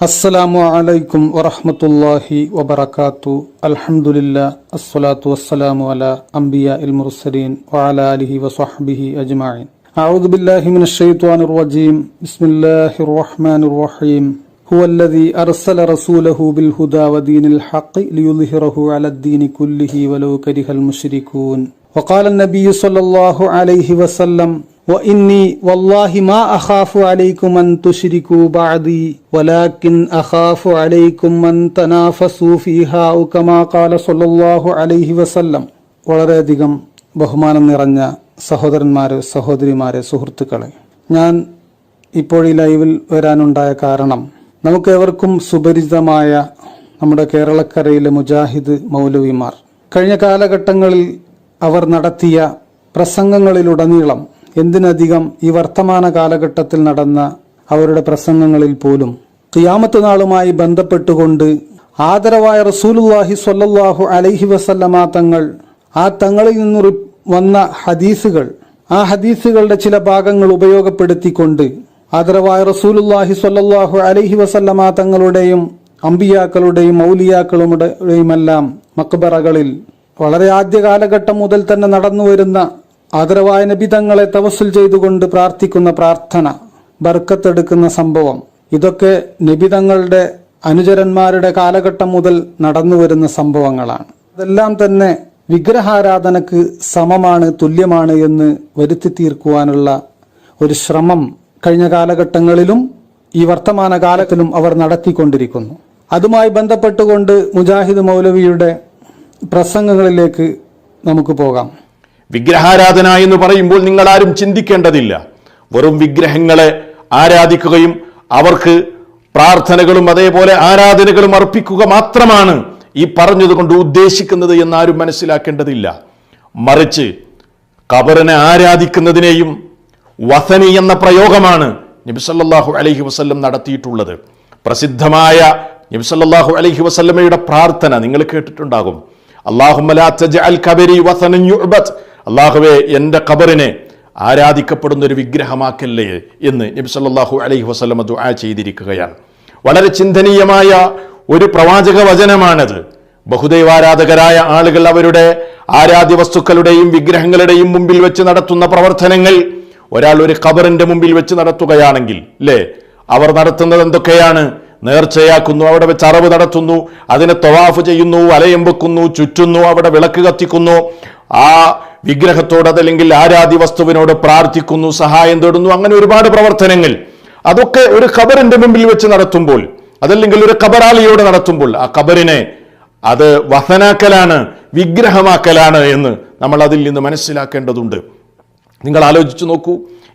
അസ്സലാമു അലൈക്കും വറഹ്മത്തുള്ളാഹി വബറകാതുഹു. അൽഹംദുലില്ലാഹ് അസ്സലാത്തു വസ്സലാമു അലാ അംബിയാഇൽ മുർസലീൻ വഅലാ ആലിഹി വസ്വഹ്ബിഹി അജ്മഈൻ. അഊദു ബില്ലാഹി മിനശ് ശൈത്വാനിർ റജീം. ബിസ്മില്ലാഹിർ റഹ്മാനിർ റഹീം. ഹുവല്ലദീ അർസല റസൂലഹു ബിൽ ഹുദാ വദീനിൽ ഹഖ് ലിയുദ്ഹിറഹു അലദ്ദീനി കുല്ലിഹി വലൗ കരിഹൽ മുശ്രികൂൻ. വഖാല അൻ-നബിയ്യു സ്വല്ലല്ലാഹു അലൈഹി വസല്ലം وإني والله ما أخاف عليكم أن تشركوا بعدي ولكن أخاف عليكم أن تنافسوا فيها كما قال صلى الله عليه وسلم. വളരെയധികം ബഹുമാനം നിറഞ്ഞ സഹോദരന്മാരെ, സഹോദരിമാരെ, സുഹൃത്തുക്കളെ, ഞാൻ ഇപ്പോൾ ഈ ലൈവിൽ വരാനുണ്ടായ കാരണം നമുക്കേവർക്കും സുപരിചിതമായ നമ്മുടെ കേരളക്കരയിലെ മുജാഹിദ് മൗലവിമാർ കഴിഞ്ഞ കാലഘട്ടങ്ങളിൽ അവർ നടത്തിയ പ്രസംഗങ്ങളിലുടനീളം, എന്തിനധികം ഈ വർത്തമാന കാലഘട്ടത്തിൽ നടന്ന അവരുടെ പ്രസംഗങ്ങളിൽ പോലും ഖിയാമത്ത് നാളുമായി ബന്ധപ്പെട്ടുകൊണ്ട് ആദരവായ റസൂലുള്ളാഹി സ്വല്ലല്ലാഹു അലൈഹി വസല്ലമ തങ്ങൾ, ആ തങ്ങളിൽ നിന്ന് വന്ന ഹദീസുകൾ, ആ ഹദീസുകളുടെ ചില ഭാഗങ്ങൾ ഉപയോഗപ്പെടുത്തിക്കൊണ്ട് ആദരവായ റസൂലുള്ളാഹി സ്വല്ലല്ലാഹു അലൈഹി വസല്ലമ തങ്ങളുടെയും അമ്പിയാക്കളുടെയും ഔലിയാക്കളുടെയുമെല്ലാം മക്ബറകളിൽ വളരെ ആദ്യ കാലഘട്ടം മുതൽ തന്നെ നടന്നു വരുന്ന ആദരവായ നബി തങ്ങളെ തവസ്സുൽ ചെയ്തുകൊണ്ട് പ്രാർത്ഥിക്കുന്ന പ്രാർത്ഥന, ബർക്കത്തെടുക്കുന്ന സംഭവം, ഇതൊക്കെ നബി തങ്ങളുടെ അനുചരന്മാരുടെ കാലഘട്ടം മുതൽ നടന്നു വരുന്ന സംഭവങ്ങളാണ്. അതെല്ലാം തന്നെ വിഗ്രഹാരാധനക്ക് സമമാണ്, തുല്യമാണ് എന്ന് വരുത്തി തീർക്കുവാനുള്ള ഒരു ശ്രമം കഴിഞ്ഞ കാലഘട്ടങ്ങളിലും ഈ വർത്തമാന കാലത്തിലും അവർ നടത്തിക്കൊണ്ടിരിക്കുന്നു. അതുമായി ബന്ധപ്പെട്ടുകൊണ്ട് മുജാഹിദ് മൗലവിയുടെ പ്രസംഗങ്ങളിലേക്ക് നമുക്ക് പോകാം. വിഗ്രഹാരാധന എന്ന് പറയുമ്പോൾ നിങ്ങൾ ആരും ചിന്തിക്കേണ്ടതില്ല. വെറും വിഗ്രഹങ്ങളെ ആരാധിക്കുകയും അവർക്ക് പ്രാർത്ഥനകളും അതേപോലെ ആരാധനകളും അർപ്പിക്കുക മാത്രമാണ് ഈ പറഞ്ഞതുകൊണ്ട് ഉദ്ദേശിക്കുന്നത് എന്നാരും മനസ്സിലാക്കേണ്ടതില്ല. മറിച്ച് ഖബറിനെ ആരാധിക്കുന്നതിനെയും വസനി എന്ന പ്രയോഗമാണ് നബി സല്ലല്ലാഹു അലൈഹി വസല്ലം നടത്തിയിട്ടുള്ളത്. പ്രസിദ്ധമായ നബി സല്ലല്ലാഹു അലൈഹി വസല്ലമയുടെ പ്രാർത്ഥന നിങ്ങൾ കേട്ടിട്ടുണ്ടാകും. അല്ലാഹുമ്മ ലാ തജ്അൽ ഖബരി വസനൻ യുഅബദ്, അല്ലാഹുവേ എൻ്റെ ഖബറിനെ ആരാധിക്കപ്പെടുന്ന ഒരു വിഗ്രഹമാക്കല്ലേ എന്ന് നബി സല്ലല്ലാഹു അലൈഹി വസല്ലം ദുആ ചെയ്തിരിക്കുകയാണ്. വളരെ ചിന്തനീയമായ ഒരു പ്രവാചക വചനമാണത്. ബഹുദൈവാരാധകരായ ആളുകൾ അവരുടെ ആരാധ്യ വസ്തുക്കളുടെയും വിഗ്രഹങ്ങളുടെയും മുമ്പിൽ വെച്ച് നടത്തുന്ന പ്രവർത്തനങ്ങൾ ഒരാൾ ഒരു ഖബറിന്റെ മുമ്പിൽ വെച്ച് നടത്തുകയാണെങ്കിൽ അവർ നടത്തുന്നത് എന്തൊക്കെയാണ്? നേർച്ചയാക്കുന്നു, അവിടെ വെച്ച് അറവ് നടത്തുന്നു, അതിനെ തവാഫ് ചെയ്യുന്നു, വലയം വെക്കുന്നു, ചുറ്റുന്നു, അവിടെ വിളക്ക് കത്തിക്കുന്നു, ആ വിഗ്രഹത്തോട് അതല്ലെങ്കിൽ ആരാധ്യ വസ്തുവിനോട് പ്രാർത്ഥിക്കുന്നു, സഹായം തേടുന്നു, അങ്ങനെ ഒരുപാട് പ്രവർത്തനങ്ങൾ. അതൊക്കെ ഒരു ഖബറിന്റെ മുമ്പിൽ വെച്ച് നടത്തുമ്പോൾ, അതല്ലെങ്കിൽ ഒരു ഖബറാളിയോട് നടത്തുമ്പോൾ ആ ഖബറിനെ അത് വസനാക്കലാണ്, വിഗ്രഹമാക്കലാണ് എന്ന് നമ്മൾ അതിൽ നിന്ന് മനസ്സിലാക്കേണ്ടതുണ്ട്. നിങ്ങൾ ആലോചിച്ചു നോക്കൂ,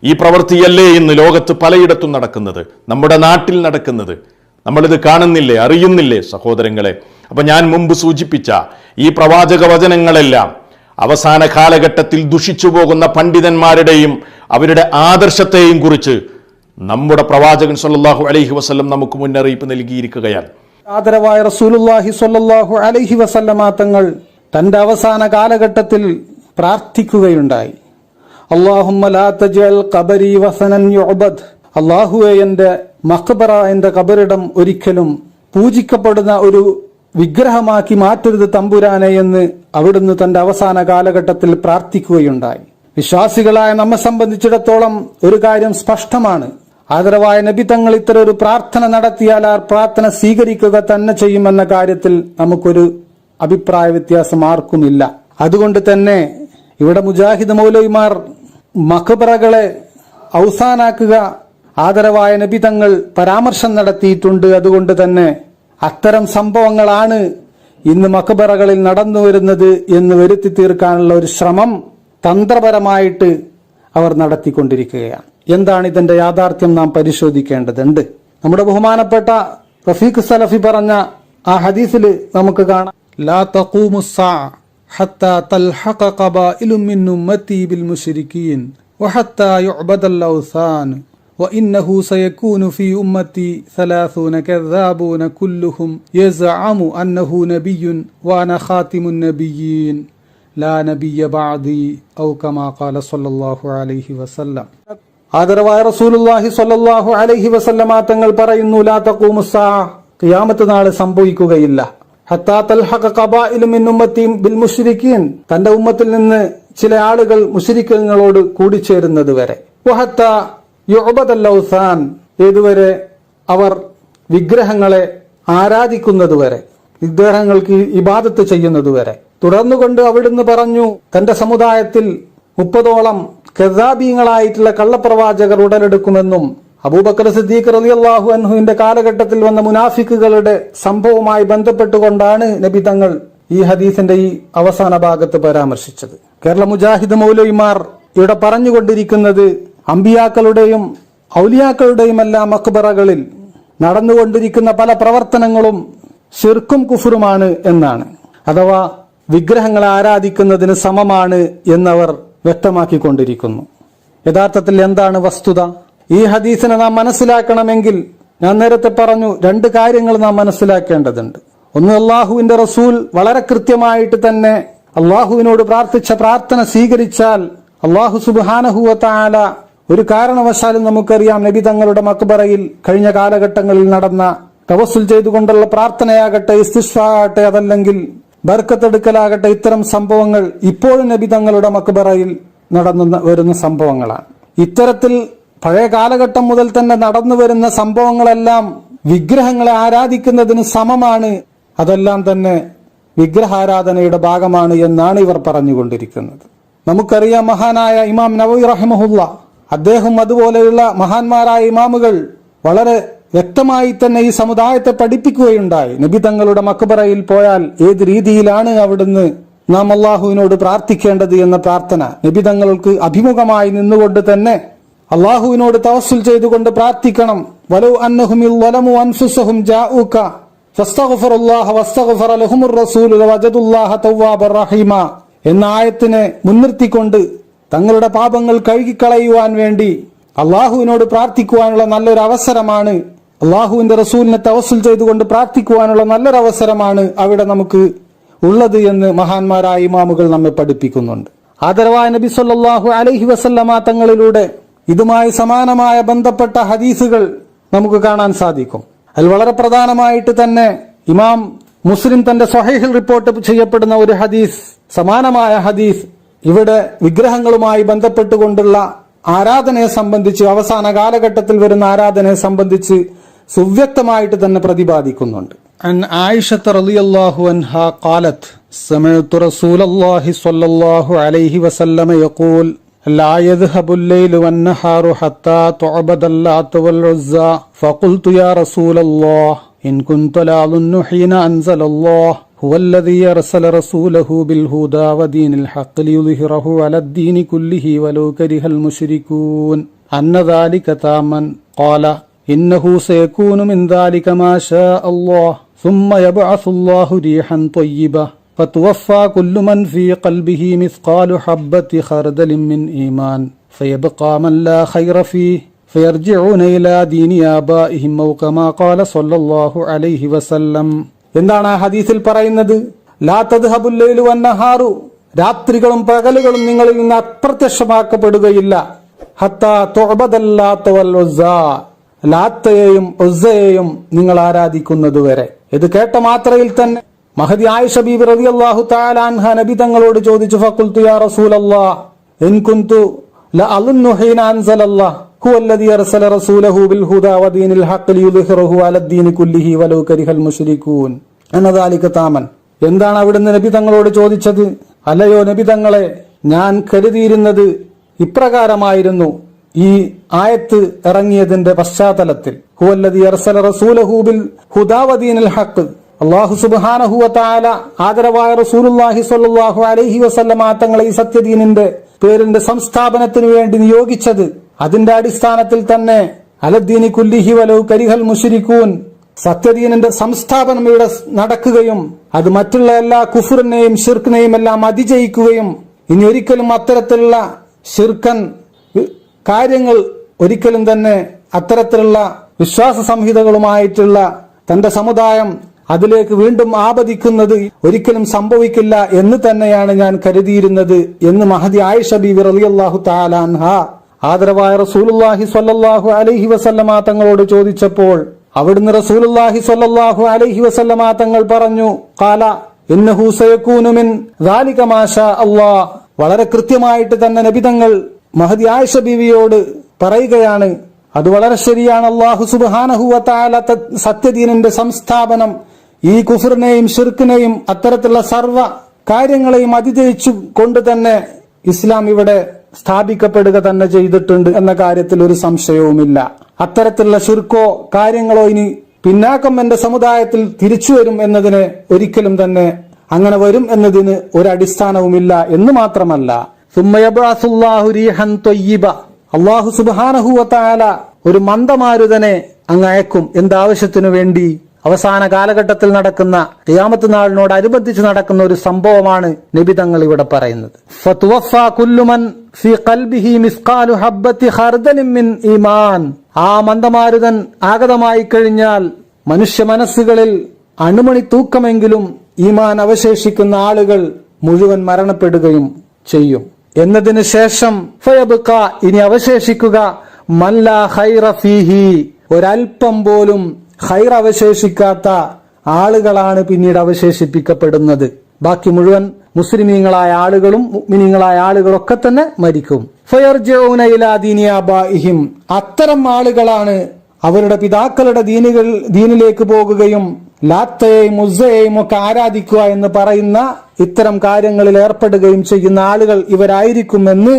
ഈ പ്രവൃത്തിയല്ലേ ഇന്ന് ലോകത്ത് പലയിടത്തും നടക്കുന്നത്, നമ്മുടെ നാട്ടിൽ നടക്കുന്നത്. നമ്മളിത് കാണുന്നില്ലേ, അറിയുന്നില്ലേ സഹോദരങ്ങളെ? അപ്പൊ ഞാൻ മുമ്പ് സൂചിപ്പിച്ച ഈ പ്രവാചക വചനങ്ങളെല്ലാം അവസാന കാലഘട്ടത്തിൽ ദുഷിച്ചു പോകുന്ന പണ്ഡിതന്മാരുടെയും അവരുടെ ആദർശത്തെയും കുറിച്ച് നമ്മുടെ പ്രവാചകൻ സ്വല്ലല്ലാഹു അലൈഹി വസല്ലം നമുക്ക് മുന്നറിയിപ്പ് നൽകിയിരിക്കുകയാണ്. ആദരവായ റസൂലുള്ളാഹി സ്വല്ലല്ലാഹു അലൈഹി വസല്ലമ തങ്ങൾ തന്റെ അവസാന കാലഘട്ടത്തിൽ പ്രാർത്ഥിക്കുകയുണ്ടായി. അല്ലാഹുമ്മ ലാ തജ്അൽ ഖബരി വസനൻ യുഅബദ്, അല്ലാഹുവേ എൻ്റെ മഖ്ബറ, എൻ്റെ ഖബറിടം ഒരിക്കലും പൂജിക്കപ്പെടുന്ന ഒരു വിഗ്രഹമാക്കി മാറ്റരുത് തമ്പുരാനെ എന്ന് അവിടുന്ന് തന്റെ അവസാന കാലഘട്ടത്തിൽ പ്രാർത്ഥിക്കുകയുണ്ടായി. വിശ്വാസികളായ നമ്മെ സംബന്ധിച്ചിടത്തോളം ഒരു കാര്യം സ്പഷ്ടമാണ്. ആദരവായ നബി തങ്ങൾ ഇത്തരം ഒരു പ്രാർത്ഥന നടത്തിയാൽ ആ പ്രാർത്ഥന സ്വീകരിക്കുക തന്നെ ചെയ്യുമെന്ന കാര്യത്തിൽ നമുക്കൊരു അഭിപ്രായ വ്യത്യാസം ആർക്കുമില്ല. അതുകൊണ്ട് തന്നെ ഇവിടെ മുജാഹിദ് മൗലവിമാർ മഖ്ബറകളെ ഔസാനാക്കുക, ആദരവായ നബി തങ്ങൾ പരാമർശം നടത്തിയിട്ടുണ്ട്. അതുകൊണ്ട് തന്നെ അത്തരം സംഭവങ്ങളാണ് ഇന്ന് മഖ്ബറകളിൽ നടന്നു വരുന്നത് എന്ന് വരുത്തി തീർക്കാനുള്ള ഒരു ശ്രമം തന്ത്രപരമായിട്ട് അവർ നടത്തിക്കൊണ്ടിരിക്കുകയാണ്. എന്താണ് ഇതിന്റെ യാഥാർത്ഥ്യം നാം പരിശോധിക്കേണ്ടതുണ്ട്. നമ്മുടെ ബഹുമാനപ്പെട്ട റഫീഖ് സലഫി പറഞ്ഞ ആ ഹദീസിൽ നമുക്ക് കാണാം, ലാ തഖൂമുസ്സാ ഹത്താ തൽഹഖ ഖബാഇലു മിൻ ഉമ്മത്തി ബിൽ മുശ്രികീൻ വഹത്താ യുഅബദൽ ഔസാൻ وإنه سيكون في أمتي 30 كذابون كلهم يزعم أنه نبي وأنا خاتم النبيين لا نبي بعدي أو كما قال صلى الله عليه وسلم. ആദരവായ റസൂലുള്ളാഹി സ്വല്ലല്ലാഹു അലൈഹി വസല്ലമ തങ്ങൾ പറയുന്നു, ലാ തഖൂമുസ്സാ, ഖിയാമത്ത് നാൾ സംഭവിക്കുകയില്ല, ഹത്താ തൽഹഖ ഖബാഇലു മിൻ ഉമ്മത്തി ബിൽ മുശ്രിക്കീൻ, തന്റെ ഉമ്മത്തിൽ നിന്ന് ചില ആളുകൾ മുശ്രിക്കുകളോട് കൂടിച്ചേരുന്നത് വരെ, വഹത്താ യുഅബദൽ ഔസാൻ, ഏതുവരെ അവർ വിഗ്രഹങ്ങളെ ആരാധിക്കുന്നത് വരെ, വിഗ്രഹങ്ങൾക്ക് ഇബാദത്ത് ചെയ്യുന്നത് വരെ. തുടർന്നുകൊണ്ട് അവിടുന്ന് പറഞ്ഞു, തന്റെ സമുദായത്തിൽ 30ഓളം കസാബീങ്ങളായിട്ടുള്ള കള്ളപ്രവാചകർ ഉടലെടുക്കുമെന്നും അബൂബക്കർ സിദ്ദീഖ് റളിയല്ലാഹു അൻഹുവിന്റെ കാലഘട്ടത്തിൽ വന്ന മുനാഫിക്കുകളുടെ സംഭവവുമായി ബന്ധപ്പെട്ടുകൊണ്ടാണ് നബി തങ്ങൾ ഈ ഹദീസിന്റെ ഈ അവസാന ഭാഗത്ത് പരാമർശിച്ചത്. കേരള മുജാഹിദ് മൗലവിമാർ ഇവിടെ പറഞ്ഞുകൊണ്ടിരിക്കുന്നത് അമ്പിയാക്കളുടെയും ഔലിയാക്കളുടെയും എല്ലാം മഖ്ബറകളിൽ നടന്നുകൊണ്ടിരിക്കുന്ന പല പ്രവർത്തനങ്ങളും ശിർക്കും കുഫറുമാണ് എന്നാണ്. അഥവാ വിഗ്രഹങ്ങളെ ആരാധിക്കുന്നതിന് സമമാണ് എന്നവർ വ്യക്തമാക്കിക്കൊണ്ടിരിക്കുന്നു. യഥാർത്ഥത്തിൽ എന്താണ് വസ്തുത? ഈ ഹദീസിനെ നാം മനസ്സിലാക്കണമെങ്കിൽ ഞാൻ നേരത്തെ പറഞ്ഞു, 2 കാര്യങ്ങൾ നാം മനസ്സിലാക്കേണ്ടതുണ്ട്. ഒന്ന്, അള്ളാഹുവിന്റെ റസൂൽ വളരെ കൃത്യമായിട്ട് തന്നെ അള്ളാഹുവിനോട് പ്രാർത്ഥിച്ച പ്രാർത്ഥന സ്വീകരിച്ചാൽ അള്ളാഹു സുബ്ഹാനഹു വ തആല ഒരു കാരണവശാലും നമുക്കറിയാം നബി തങ്ങളുടെ മക്ബറയിൽ കഴിഞ്ഞ കാലഘട്ടങ്ങളിൽ നടന്ന തവസ്സുൽ ചെയ്തുകൊണ്ടുള്ള പ്രാർത്ഥനയാകട്ടെ, ഇസ്തിഗ്ഫാറാകട്ടെ, അതല്ലെങ്കിൽ ബർക്കത്തെടുക്കലാകട്ടെ, ഇത്തരം സംഭവങ്ങൾ ഇപ്പോഴും നബി തങ്ങളുടെ മക്ബറയിൽ നടന്നു വരുന്ന സംഭവങ്ങളാണ്. ഇത്തരത്തിൽ പഴയ കാലഘട്ടം മുതൽ തന്നെ നടന്നു വരുന്ന സംഭവങ്ങളെല്ലാം വിഗ്രഹങ്ങളെ ആരാധിക്കുന്നതിന് സമമാണ്, അതെല്ലാം തന്നെ വിഗ്രഹാരാധനയുടെ ഭാഗമാണ് എന്നാണ് ഇവർ പറഞ്ഞുകൊണ്ടിരിക്കുന്നത്. നമുക്കറിയാം, മഹാനായ ഇമാം നവവി റഹിമഹുല്ല, അദ്ദേഹം അതുപോലെയുള്ള മഹാന്മാരായ ഇമാമുകൾ വളരെ വ്യക്തമായി തന്നെ ഈ സമുദായത്തെ പഠിപ്പിക്കുകയുണ്ടായി. നബി തങ്ങളുടെ മക്ബറയിൽ പോയാൽ ഏത് രീതിയിലാണ് അവിടുന്ന് നാം അള്ളാഹുവിനോട് പ്രാർത്ഥിക്കേണ്ടത് എന്ന പ്രാർത്ഥന നബി തങ്ങൾക്ക് അഭിമുഖമായി നിന്നുകൊണ്ട് തന്നെ അള്ളാഹുവിനോട് തവസ്സുൽ ചെയ്തുകൊണ്ട് പ്രാർത്ഥിക്കണം. വലൗ അന്നഹും ളലമു അൻഫുസഹും ജാഊക ഫസ്തഗ്ഫിറുല്ലാഹ വസ്തഗ്ഫറ ലഹുമുർ റസൂലു ലവജദുല്ലാഹ തവ്വാബർ റഹീമ എന്ന ആയത്തിനെ മുൻനിർത്തിക്കൊണ്ട് തങ്ങളുടെ പാപങ്ങൾ കഴുകിക്കളയുവാൻ വേണ്ടി അള്ളാഹുവിനോട് പ്രാർത്ഥിക്കുവാനുള്ള നല്ലൊരു അവസരമാണ്, അള്ളാഹുവിന്റെ റസൂലിനെ തവസ്സുൽ ചെയ്തുകൊണ്ട് പ്രാർത്ഥിക്കുവാനുള്ള നല്ലൊരു അവസരമാണ് അവിടെ നമുക്ക് ഉള്ളത് എന്ന് മഹാന്മാരായ ഇമാമുകൾ നമ്മെ പഠിപ്പിക്കുന്നുണ്ട്. ആദരവായ നബി സല്ലല്ലാഹു അലൈഹി വസല്ലമ തങ്ങളിലൂടെ ഇതുമായി സമാനമായ ബന്ധപ്പെട്ട ഹദീസുകൾ നമുക്ക് കാണാൻ സാധിക്കും. അതിൽ വളരെ പ്രധാനമായിട്ട് തന്നെ ഇമാം മുസ്ലിം തന്റെ സ്വഹീഹിൽ റിപ്പോർട്ട് ചെയ്യപ്പെടുന്ന ഒരു ഹദീസ്, സമാനമായ ഹദീസ് ഇവിടെ വിഗ്രഹങ്ങളുമായി ബന്ധപ്പെട്ടുകൊണ്ടുള്ള ആരാധനയെ സംബന്ധിച്ച്, അവസാന കാലഘട്ടത്തിൽ വരുന്ന ആരാധനയെ സംബന്ധിച്ച് സുവ്യക്തമായിട്ട് തന്നെ പ്രതിപാദിക്കുന്നുണ്ട്. عن عائشة رضي الله عنها قالت سمعت رسول الله صلى الله عليه وسلم يقول لا يذهب الليل والنهار حتى تعبد اللات والعزى فقلت يا رسول الله إن كنت لأظن حين أنزل الله هو الذي أرسل رسوله بالهدى ودين الحق ليظهره على الدين كله ولو كره المشركون أن ذلك تاما قال إنه سيكون من ذلك ما شاء الله ثم يبعث الله ريحا طيبة فتوفى كل من في قلبه مثقال حبة خردل من إيمان فيبقى من لا خير فيه فيرجعون إلى دين آبائهم أو كما قال صلى الله عليه وسلم. എന്താണ് ആ ഹദീസിൽ പറയുന്നത്? ലാ തദ്ഹബുൽ ലൈലു വന്നഹാറു, രാത്രികളും പകലുകളും നിങ്ങളിൽ നിന്ന് അപ്രത്യക്ഷമാക്കപ്പെടുകയില്ല. ഹത്താ തുഅബദല്ലാത്ത വൽ ഉസ്സാ, ലാത്തയെയും ഉസ്സയെയും നിങ്ങൾ ആരാധിക്കുന്നതുവരെ. ഇത് കേട്ട മാത്രയിൽ തന്നെ മഹദി ആയിഷ ബീബി റളിയല്ലാഹു തആല അൻഹ നബി തങ്ങളോട് ചോദിച്ചു, ഫഖുൽതു യാ റസൂലല്ലാഹ് ഇൻ കുൻതു ലഅളുന്നു ഹീന അൻസലല്ലാഹ് ഹുവല്ലദീ അർസല റസൂലഹു ബിൽ ഹുദാ വദീനിൽ ഹഖ് ലിയുദ്ഹിറഹു അലദ്ദീനി കുല്ലിഹി വലൗ കരിഹൽ മുശ്രികൂൻ അന്നദാലിക താമൻ. എന്താണ് അവിടുന്ന് നബി തങ്ങളോട് ചോദിച്ചത്? അല്ലയോ നബി തങ്ങളെ, ഞാൻ കരുതിയിരുന്നത് ഇപ്രകാരമായിരുന്നു. ഈ ആയത്ത് ഇറങ്ങിയതിന്റെ പശ്ചാത്തലത്തിൽ ഹുവല്ലദീ അർസല റസൂലഹു ബിൽ ഹുദാ വദീനിൽ ഹഖ്, അല്ലാഹു സുബ്ഹാനഹു വ തആല ആദരവായ റസൂലുള്ളാഹി സ്വല്ലല്ലാഹു അലൈഹി വസല്ലമ തങ്ങളെ ഈ സത്യദീനിന്റെ പേരിന്റെ സംസ്ഥാപനത്തിനു വേണ്ടി നിയോഗിച്ചത്, അതിന്റെ അടിസ്ഥാനത്തിൽ തന്നെ അലദ്ദീനി കുല്ലിഹി വലൗ കരിഹൽ മുശ്രികൂൻ, സത്യദീനിന്റെ സംസ്ഥാപനം ഇവിടെ നടക്കുകയും അത് മറ്റുള്ള എല്ലാ കുഫറിനെയും ഷിർക്കിനെയും എല്ലാം അതിജയിക്കുകയും ഇനി ഒരിക്കലും അത്തരത്തിലുള്ള ഷിർക്കൻ കാര്യങ്ങൾ ഒരിക്കലും തന്നെ അത്തരത്തിലുള്ള വിശ്വാസ സംഹിതകളുമായിട്ടുള്ള തന്റെ സമുദായം അതിലേക്ക് വീണ്ടും ആപതിക്കുന്നത് ഒരിക്കലും സംഭവിക്കില്ല എന്ന് തന്നെയാണ് ഞാൻ കരുതിയിരുന്നത് എന്ന് മഹദി ആയിഷ ബീവി റളിയല്ലാഹു തആല അൻഹ ആദരവായ റസൂലുള്ളാഹി സ്വല്ലല്ലാഹു അലൈഹി വസല്ലമ തങ്ങളോട് ചോദിച്ചപ്പോൾ അവിടുന്ന് റസൂലുള്ളാഹി സ്വല്ലല്ലാഹു അലൈഹി വസല്ലമ തങ്ങൾ പറഞ്ഞു, ഖാല ഇന്നഹു സയകൂനു മിൻ ദാലിക മാ ഷാ അല്ലാഹ്. വളരെ കൃത്യമായിട്ട് തന്നെ നബി തങ്ങൾ മഹദി ആയിഷ ബീവിയോട് പറയുകയാണ്, അത് വളരെ ശരിയാണ്. അല്ലാഹു സുബ്ഹാനഹു വ തആല സത്യദീനിന്റെ സംസ്ഥാപനം, ഈ കുഫറിനെയും ശിർക്കിനെയും അത്തരത്തിലുള്ള സർവ്വ കാര്യങ്ങളെയും അതിജയിച്ചു കൊണ്ട് തന്നെ ഇസ്ലാം ഇവിടെ സ്ഥാപിക്കപ്പെടുക തന്നെ ചെയ്തിട്ടുണ്ട് എന്ന കാര്യത്തിൽ ഒരു സംശയവുമില്ല. അത്തരത്തിലുള്ള ശിർക്കോ കാര്യങ്ങളോ ഇനി പിന്നാക്കം എന്റെ സമുദായത്തിൽ തിരിച്ചു വരും എന്നതിന് ഒരിക്കലും തന്നെ അങ്ങനെ വരും എന്നതിന് ഒരടിസ്ഥാനവുമില്ല എന്ന് മാത്രമല്ല, അല്ലാഹു സുബ്ഹാനഹു വ തആല ഒരു മന്ദമാരുതനെ അങ്ങ് അയക്കും. എന്താവശ്യത്തിനു വേണ്ടി? അവസാന കാലഘട്ടത്തിൽ നടക്കുന്ന ഖിയാമത്ത് നാളിനോട് അനുബന്ധിച്ച് നടക്കുന്ന ഒരു സംഭവമാണ് നബി തങ്ങൾ ഇവിടെ പറയുന്നത്. ഫതുവഫാ കുല്ലു മൻ ഫീ ഖൽബിഹി മിസ്ഖാലു ഹബ്ബത്തി ഖർദലിൻ മിൻ ഈമാൻ. ആ മന്ദമാരുതൻ ആഗതമായി കഴിഞ്ഞാൽ മനുഷ്യ മനസ്സുകളിൽ അണുമണി തൂക്കമെങ്കിലും ഈമാൻ അവശേഷിക്കുന്ന ആളുകൾ മുഴുവൻ മരണപ്പെടുകയും ചെയ്യും. എന്നതിന് ശേഷം ഫയബ്ഖ, ഇനി അവശേഷിക്കുക മല്ലാ ഖൈറ ഫീഹി, ഒരൽപ്പം പോലും ഖൈർ അവശേഷിക്കാത്ത ആളുകളാണ് പിന്നീട് അവശേഷിപ്പിക്കപ്പെടുന്നത്. ബാക്കി മുഴുവൻ മുസ്ലിമീങ്ങളായ ആളുകളും മുഅ്മിനീങ്ങളായ ആളുകളൊക്കെ തന്നെ മരിക്കും. ഫയർജിഊന ഇലാ ദീനി ആബാഇഹിം, അത്തരം ആളുകളാണ് അവരുടെ പിതാക്കളുടെ ദീനിലേക്ക് പോകുകയും ലാത്തയെയും ഉസ്സയെയും ഒക്കെ ആരാധിക്കുക എന്ന് പറയുന്ന ഇത്തരം കാര്യങ്ങളിൽ ഏർപ്പെടുകയും ചെയ്യുന്ന ആളുകൾ ഇവരായിരിക്കുമെന്ന്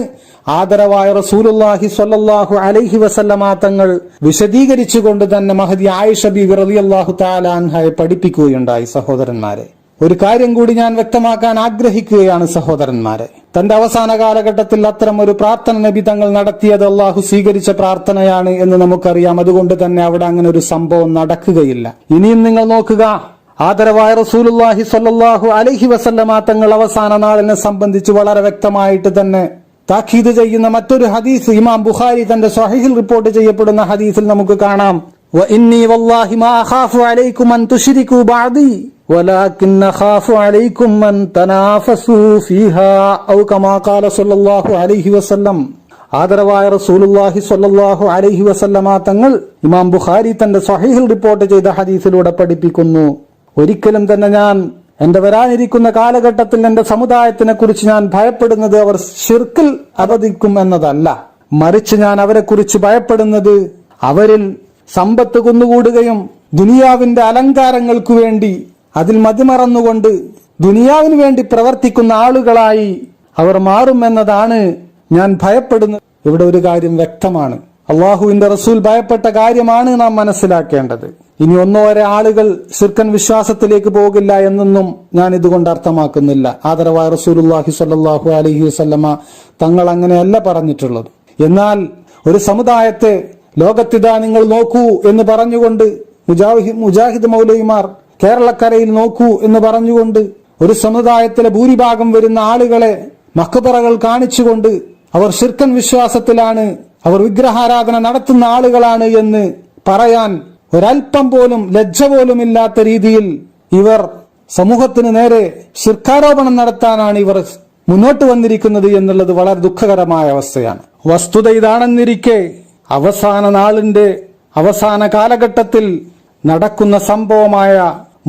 ആദരവായ റസൂലുള്ളാഹി സ്വല്ലല്ലാഹു അലൈഹി വസല്ലമ തങ്ങൾ വിശദീകരിച്ചുകൊണ്ട് തന്നെ മഹദി ആയിഷ ബീവി റളിയല്ലാഹു തആല അൻഹയെ പഠിപ്പിക്കുകയുണ്ടായി. സഹോദരന്മാരെ, ഒരു കാര്യം കൂടി ഞാൻ വ്യക്തമാക്കാൻ ആഗ്രഹിക്കുകയാണ് സഹോദരന്മാരെ. തന്റെ അവസാന കാലഘട്ടത്തിൽ അത്തരം ഒരു പ്രാർത്ഥന നബി തങ്ങൾ നടത്തിയത് അള്ളാഹു സ്വീകരിച്ച പ്രാർത്ഥനയാണ് എന്ന് നമുക്കറിയാം. അതുകൊണ്ട് തന്നെ അവിടെ അങ്ങനെ ഒരു സംഭവം നടക്കുകയില്ല. ഇനിയും നിങ്ങൾ നോക്കുക, ആദരവായ റസൂലുള്ളാഹി സ്വല്ലല്ലാഹു അലൈഹി വസല്ലമ തങ്ങൾ അവസാന നാളിനെ സംബന്ധിച്ച് വളരെ വ്യക്തമായിട്ട് തന്നെ താക്കീത് ചെയ്യുന്ന മറ്റൊരു ഹദീസ് ഇമാം ബുഖാരി തന്റെ സ്വഹീഹിൽ റിപ്പോർട്ട് ചെയ്യപ്പെടുന്ന ഹദീസിൽ നമുക്ക് കാണാം, വഇന്നി വല്ലാഹി മാ അഖാഫു അലൈക്കും അൻ തുശ്രികൂ ബഅദി വലാകിൻ അഖാഫു അലൈക്കും അൻ തനാഫസൂ ഫീഹാ ഔ കമാ ഖാല സ്വല്ലല്ലാഹു അലൈഹി വസല്ലം. ആദരവായ റസൂലുള്ളാഹി സ്വല്ലല്ലാഹു അലൈഹി വസല്ലമ തങ്ങൾ ഇമാം ബുഖാരി തന്റെ സ്വഹീഹിൽ റിപ്പോർട്ട് ചെയ്ത ഹദീസിലൂടെ പഠിപ്പിക്കുന്നു, ഒരിക്കലും തന്നെ ഞാൻ എന്റെ വരാനിരിക്കുന്ന കാലഘട്ടത്തിൽ എന്റെ സമുദായത്തിനെ കുറിച്ച് ഞാൻ ഭയപ്പെടുന്നത് അവർ ശിർക്കിൽ അപതിക്കും എന്നതല്ല, മറിച്ച് ഞാൻ അവരെ കുറിച്ച് ഭയപ്പെടുന്നത് അവരിൽ സമ്പത്ത് കുന്നുകൂടുകയും ദുനിയാവിന്റെ അലങ്കാരങ്ങൾക്കു വേണ്ടി അതിൽ മതിമറന്നുകൊണ്ട് ദുനിയാവിന് വേണ്ടി പ്രവർത്തിക്കുന്ന ആളുകളായി അവർ മാറുമെന്നതാണ് ഞാൻ ഭയപ്പെടുന്നത്. ഇവിടെ ഒരു കാര്യം വ്യക്തമാണ്, അള്ളാഹുവിന്റെ റസൂൽ ഭയപ്പെട്ട കാര്യമാണ് നാം മനസ്സിലാക്കേണ്ടത്. ഇനി ഒന്നോരെ ആളുകൾ ശിർക്കൻ വിശ്വാസത്തിലേക്ക് പോകില്ല എന്നൊന്നും ഞാൻ ഇതുകൊണ്ട് അർത്ഥമാക്കുന്നില്ല. ആദരവായ റസൂലുള്ളാഹി സ്വല്ലല്ലാഹു അലൈഹി വസല്ലമ തങ്ങൾ അങ്ങനെയല്ല പറഞ്ഞിട്ടുള്ളത്. എന്നാൽ ഒരു സമുദായത്തെ ലോകത്തിതാ നിങ്ങൾ നോക്കൂ എന്ന് പറഞ്ഞുകൊണ്ട് മുജാഹിദ് മൗലവിമാർ കേരളക്കരയിൽ നോക്കൂ എന്ന് പറഞ്ഞുകൊണ്ട് ഒരു സമുദായത്തിലെ ഭൂരിഭാഗം വരുന്ന ആളുകളെ മഖ്ബറകൾ കാണിച്ചുകൊണ്ട് അവർ ശിർക്കൻ വിശ്വാസത്തിലാണ്, അവർ വിഗ്രഹാരാധന നടത്തുന്ന ആളുകളാണ് എന്ന് പറയാൻ ഒരൽപ്പം പോലും ലജ്ജ പോലും ഇല്ലാത്ത രീതിയിൽ ഇവർ സമൂഹത്തിന് നേരെ ശിർക്കാരോപണം നടത്താനാണ് ഇവർ മുന്നോട്ട് വന്നിരിക്കുന്നത് എന്നുള്ളത് വളരെ ദുഃഖകരമായ അവസ്ഥയാണ്. വസ്തുത ഇതാണെന്നിരിക്കെ അവസാന നാളിന്റെ അവസാന കാലഘട്ടത്തിൽ നടക്കുന്ന സംഭവമായ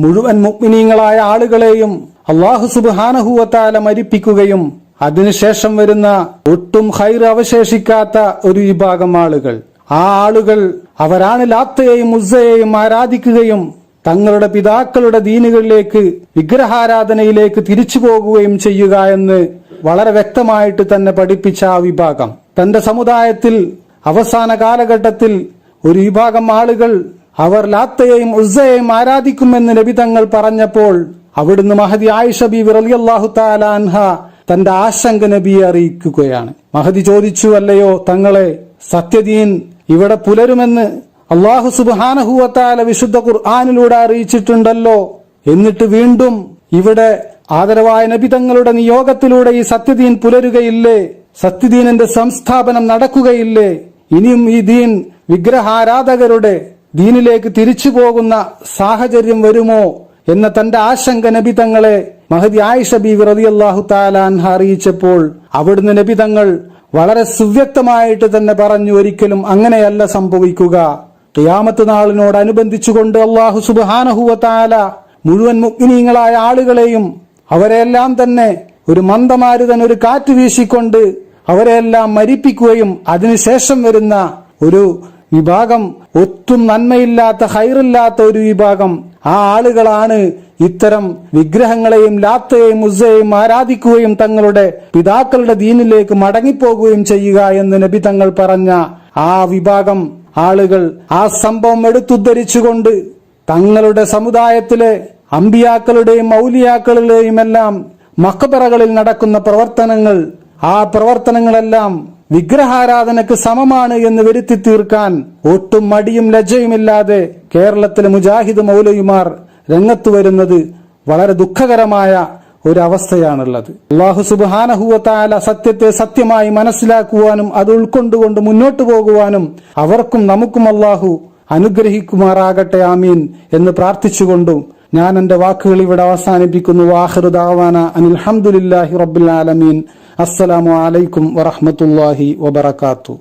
മുഴുവൻ മുഅ്മിനീങ്ങളായ ആളുകളെയും അല്ലാഹു സുബ്ഹാനഹു വ തആല മരിപ്പിക്കുകയും അതിനുശേഷം വരുന്ന ഒട്ടും ഖൈർ അവശേഷിക്കാത്ത ഒരു വിഭാഗം ആളുകൾ, ആ ആളുകൾ അവരാണ് ലാത്തയെയും ഉസ്സയെയും ആരാധിക്കുകയും തങ്ങളുടെ പിതാക്കളുടെ ദീനുകളിലേക്ക് വിഗ്രഹാരാധനയിലേക്ക് തിരിച്ചു പോകുകയും ചെയ്യുക എന്ന് വളരെ വ്യക്തമായിട്ട് തന്നെ പഠിപ്പിച്ച ആ വിഭാഗം തന്റെ സമുദായത്തിൽ അവസാന കാലഘട്ടത്തിൽ ഒരു വിഭാഗം ആളുകൾ അവർ ലാത്തയെയും ഉസ്സയെയും ആരാധിക്കുമെന്ന് നബി തങ്ങൾ പറഞ്ഞപ്പോൾ അവിടുന്ന് മഹദി ആയിഷ ബീവി റളിയല്ലാഹു തആല അൻഹ തന്റെ ആശങ്ക നബിയെ അറിയിക്കുകയാണ്. മഹദി ചോദിച്ചു, അല്ലയോ തങ്ങളെ, സത്യദീൻ ഇവിടെ പുലരുമെന്ന് അല്ലാഹു സുബ്ഹാനഹു വ തആല വിശുദ്ധ ഖുർആനിലൂടെ അറിയിച്ചിട്ടുണ്ടല്ലോ, എന്നിട്ട് വീണ്ടും ഇവിടെ ആദരവായ നബി തങ്ങളുടെ നിയോഗത്തിലൂടെ ഈ സത്യദീൻ പുലരുകയില്ലേ? സത്യദീനിന്റെ സംസ്ഥാപനം നടക്കുകയില്ലേ? ഇനിയും ഈ ദീൻ വിഗ്രഹാരാധകരുടെ ദീനിലേക്ക് തിരിച്ചു പോകുന്ന സാഹചര്യം വരുമോ എന്ന തന്റെ ആശങ്ക നബി തങ്ങളെ മഹദി ആയിഷ ബീവി റളിയല്ലാഹു തആല അൻഹ അറിയിച്ചപ്പോൾ അവിടുന്ന് നബി തങ്ങൾ വളരെ സുവ്യക്തമായിട്ട് തന്നെ പറഞ്ഞു, ഒരിക്കലും അങ്ങനെയല്ല സംഭവിക്കുക. ഖിയാമത്ത് നാളിനോടനുബന്ധിച്ചുകൊണ്ട് അല്ലാഹു സുബ്ഹാനഹു വ തആല മുഴുവൻ മുഅ്മിനീങ്ങളായ ആളുകളെയും അവരെല്ലാം തന്നെ ഒരു മന്ദമാരുതൻ ഒരു കാറ്റ് വീശിക്കൊണ്ട് അവരെല്ലാം മരിപ്പിക്കുകയും അതിനുശേഷം വരുന്ന ഒരു വിഭാഗം, ഒട്ടും നന്മയില്ലാത്ത ഹൈറില്ലാത്ത ഒരു വിഭാഗം, ആ ആളുകളാണ് ഇത്തരം വിഗ്രഹങ്ങളെയും ലാത്തയെയും ഉസ്സയെയും ആരാധിക്കുകയും തങ്ങളുടെ പിതാക്കളുടെ ദീനിലേക്ക് മടങ്ങിപ്പോകുകയും ചെയ്യുക എന്ന് നബി തങ്ങൾ പറഞ്ഞ ആ വിഭാഗം ആളുകൾ ആ സംഭവം എടുത്തുദ്ധരിച്ചുകൊണ്ട് തങ്ങളുടെ സമുദായത്തിലെ അമ്പിയാക്കളുടെയും ഔലിയാക്കളുടെയും എല്ലാം മഖബറകളിൽ നടക്കുന്ന പ്രവർത്തനങ്ങൾ, ആ പ്രവർത്തനങ്ങളെല്ലാം വിഗ്രഹാരാധനക്ക് സമമാണ് എന്ന് വരുത്തി തീർക്കാൻ ഒട്ടും മടിയും ലജ്ജയുമില്ലാതെ കേരളത്തിലെ മുജാഹിദ് മൗലവിമാർ രംഗത്ത് വരുന്നത് വളരെ ദുഃഖകരമായ ഒരവസ്ഥയാണുള്ളത്. അല്ലാഹു സുബ്ഹാനഹു വ തആല സത്യത്തെ സത്യമായി മനസ്സിലാക്കുവാനും അത് ഉൾക്കൊണ്ടുകൊണ്ട് മുന്നോട്ടു പോകുവാനും അവർക്കും നമുക്കും അല്ലാഹു അനുഗ്രഹിക്കുമാറാകട്ടെ, ആമീൻ എന്ന് പ്രാർത്ഥിച്ചുകൊണ്ടും ഞാൻ എന്റെ വാക്കുകൾ ഇവിടെ അവസാനിപ്പിക്കുന്നു. വാഖിറു ദഅവാന അനിൽ ഹംദുലില്ലാഹി റബ്ബിൽ ആലമീൻ. അസ്സലാമു അലൈക്കും വറഹ്മത്തുള്ളാഹി വബറകാതുഹു.